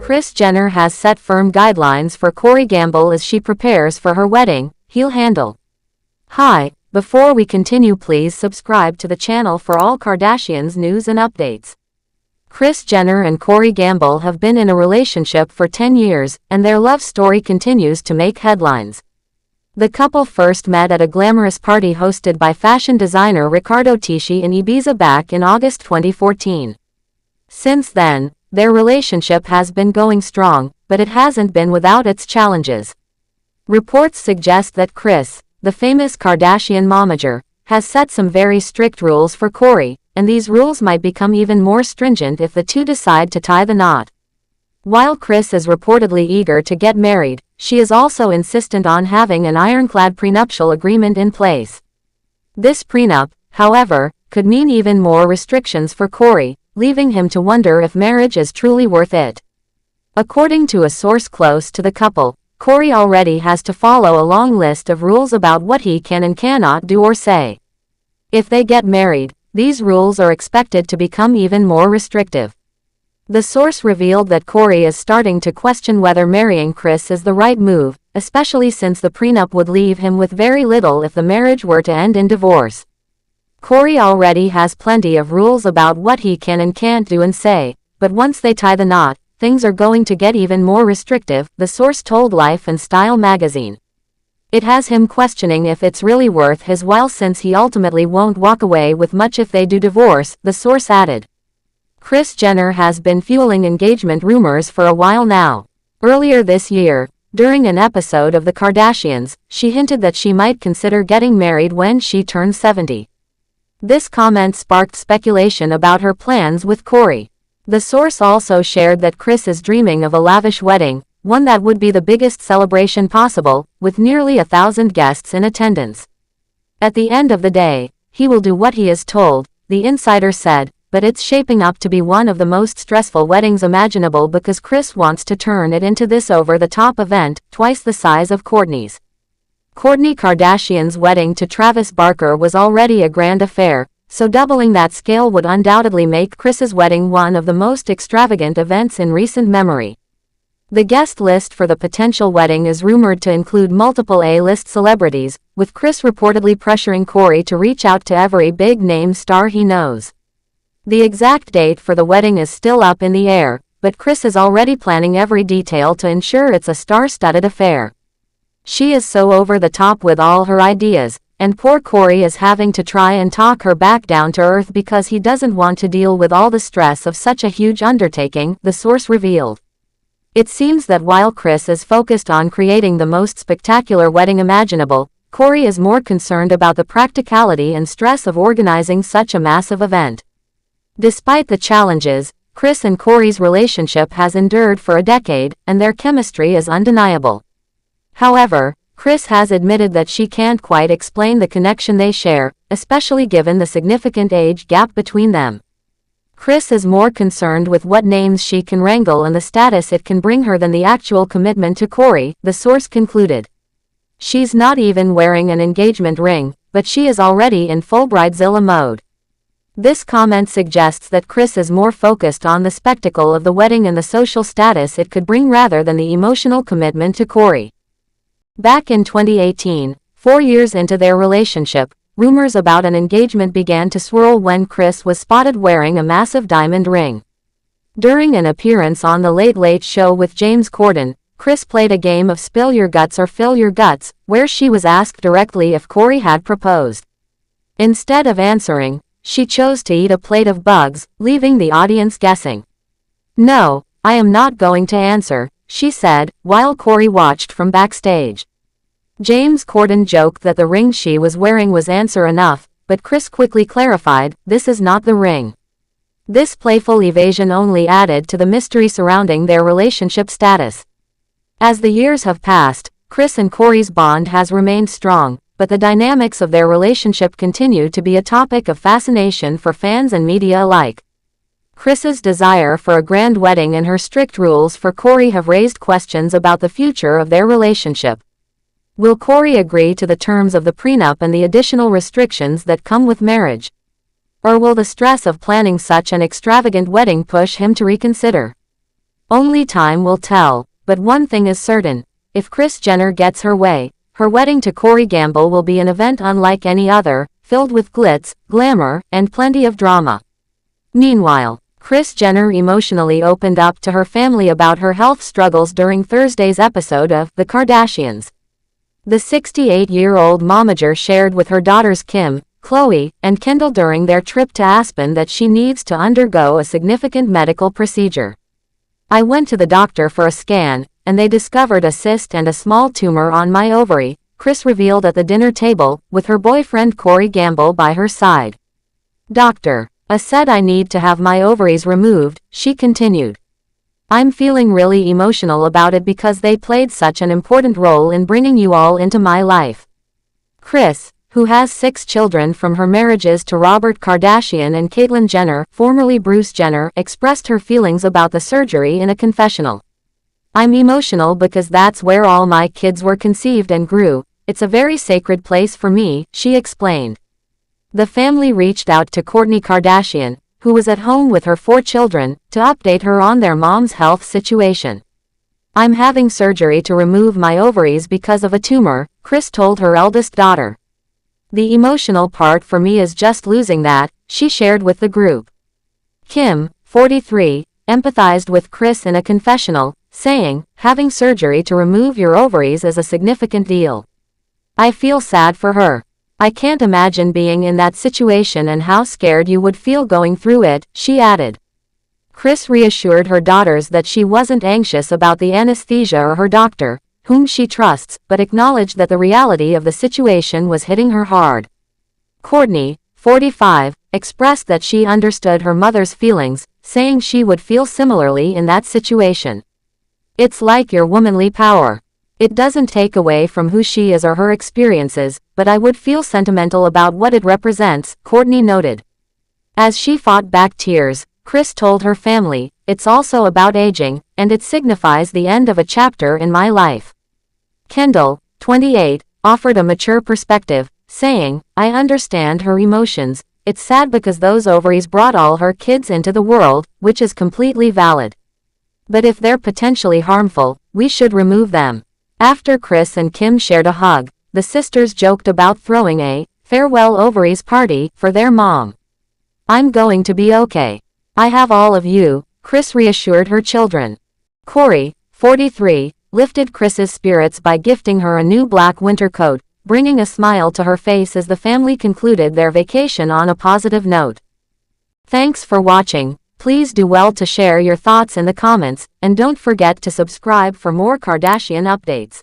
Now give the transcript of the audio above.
Kris Jenner has set firm guidelines for Corey Gamble as she prepares for her wedding. He'll handle. Hi, before we continue, please subscribe to the channel for all Kardashians news and updates. Kris Jenner and Corey Gamble have been in a relationship for 10 years, and their love story continues to make headlines. The couple first met at a glamorous party hosted by fashion designer Riccardo Tisci in Ibiza back in August 2014. Since then, their relationship has been going strong, but it hasn't been without its challenges. Reports suggest that Kris, the famous Kardashian momager, has set some very strict rules for Corey, and these rules might become even more stringent if the two decide to tie the knot. While Kris is reportedly eager to get married, she is also insistent on having an ironclad prenuptial agreement in place. This prenup, however, could mean even more restrictions for Corey, leaving him to wonder if marriage is truly worth it. According to a source close to the couple, Corey already has to follow a long list of rules about what he can and cannot do or say. If they get married, these rules are expected to become even more restrictive. The source revealed that Corey is starting to question whether marrying Kris is the right move, especially since the prenup would leave him with very little if the marriage were to end in divorce. Corey already has plenty of rules about what he can and can't do and say, but once they tie the knot, things are going to get even more restrictive, the source told Life and Style magazine. It has him questioning if it's really worth his while since he ultimately won't walk away with much if they do divorce, the source added. Kris Jenner has been fueling engagement rumors for a while now. Earlier this year, during an episode of The Kardashians, she hinted that she might consider getting married when she turns 70. This comment sparked speculation about her plans with Corey. The source also shared that Kris is dreaming of a lavish wedding, one that would be the biggest celebration possible, with nearly 1,000 guests in attendance. At the end of the day, he will do what he is told, the insider said, but it's shaping up to be one of the most stressful weddings imaginable because Kris wants to turn it into this over-the-top event, twice the size of Kourtney's. Kourtney Kardashian's wedding to Travis Barker was already a grand affair, so doubling that scale would undoubtedly make Kris's wedding one of the most extravagant events in recent memory. The guest list for the potential wedding is rumored to include multiple A-list celebrities, with Kris reportedly pressuring Corey to reach out to every big-name star he knows. The exact date for the wedding is still up in the air, but Kris is already planning every detail to ensure it's a star-studded affair. She is so over the top with all her ideas, and poor Corey is having to try and talk her back down to earth because he doesn't want to deal with all the stress of such a huge undertaking, the source revealed. It seems that while Kris is focused on creating the most spectacular wedding imaginable, Corey is more concerned about the practicality and stress of organizing such a massive event. Despite the challenges, Kris and Corey's relationship has endured for a decade, and their chemistry is undeniable. However, Kris has admitted that she can't quite explain the connection they share, especially given the significant age gap between them. Kris is more concerned with what names she can wrangle and the status it can bring her than the actual commitment to Corey, the source concluded. She's not even wearing an engagement ring, but she is already in full bridezilla mode. This comment suggests that Kris is more focused on the spectacle of the wedding and the social status it could bring rather than the emotional commitment to Corey. Back in 2018, 4 years into their relationship, rumors about an engagement began to swirl when Kris was spotted wearing a massive diamond ring. During an appearance on The Late Late Show with James Corden, Kris played a game of Spill Your Guts or Fill Your Guts, where she was asked directly if Corey had proposed. Instead of answering, she chose to eat a plate of bugs, leaving the audience guessing. "No, I am not going to answer," she said, while Corey watched from backstage. James Corden joked that the ring she was wearing was answer enough, but Kris quickly clarified, "This is not the ring." This playful evasion only added to the mystery surrounding their relationship status. As the years have passed, Kris and Corey's bond has remained strong, but the dynamics of their relationship continue to be a topic of fascination for fans and media alike. Kris's desire for a grand wedding and her strict rules for Corey have raised questions about the future of their relationship. Will Corey agree to the terms of the prenup and the additional restrictions that come with marriage? Or will the stress of planning such an extravagant wedding push him to reconsider? Only time will tell, but one thing is certain. If Kris Jenner gets her way, her wedding to Corey Gamble will be an event unlike any other, filled with glitz, glamour, and plenty of drama. Meanwhile, Kris Jenner emotionally opened up to her family about her health struggles during Thursday's episode of The Kardashians. The 68-year-old momager shared with her daughters Kim, Khloe, and Kendall during their trip to Aspen that she needs to undergo a significant medical procedure. "I went to the doctor for a scan, and they discovered a cyst and a small tumor on my ovary," Kris revealed at the dinner table, with her boyfriend Corey Gamble by her side. "Doctor said I need to have my ovaries removed," she continued. "I'm feeling really emotional about it because they played such an important role in bringing you all into my life." Kris, who has 6 children from her marriages to Robert Kardashian and Caitlyn Jenner, formerly Bruce Jenner, expressed her feelings about the surgery in a confessional. "I'm emotional because that's where all my kids were conceived and grew. It's a very sacred place for me," she explained. The family reached out to Kourtney Kardashian, who was at home with her 4 children, to update her on their mom's health situation. "I'm having surgery to remove my ovaries because of a tumor," Kris told her eldest daughter. "The emotional part for me is just losing that," she shared with the group. Kim, 43, empathized with Kris in a confessional, saying, "Having surgery to remove your ovaries is a significant deal. I feel sad for her. I can't imagine being in that situation and how scared you would feel going through it," she added. Kris reassured her daughters that she wasn't anxious about the anesthesia or her doctor, whom she trusts, but acknowledged that the reality of the situation was hitting her hard. Kourtney, 45, expressed that she understood her mother's feelings, saying she would feel similarly in that situation. "It's like your womanly power. It doesn't take away from who she is or her experiences, but I would feel sentimental about what it represents," Kourtney noted. As she fought back tears, Kris told her family, "It's also about aging, and it signifies the end of a chapter in my life." Kendall, 28, offered a mature perspective, saying, "I understand her emotions. It's sad because those ovaries brought all her kids into the world, which is completely valid. But if they're potentially harmful, we should remove them." After Kris and Kim shared a hug, the sisters joked about throwing a farewell ovaries party for their mom. "I'm going to be okay. I have all of you," Kris reassured her children. Corey, 43, lifted Kris's spirits by gifting her a new black winter coat, bringing a smile to her face as the family concluded their vacation on a positive note. Thanks for watching. Please do well to share your thoughts in the comments, and don't forget to subscribe for more Kardashian updates.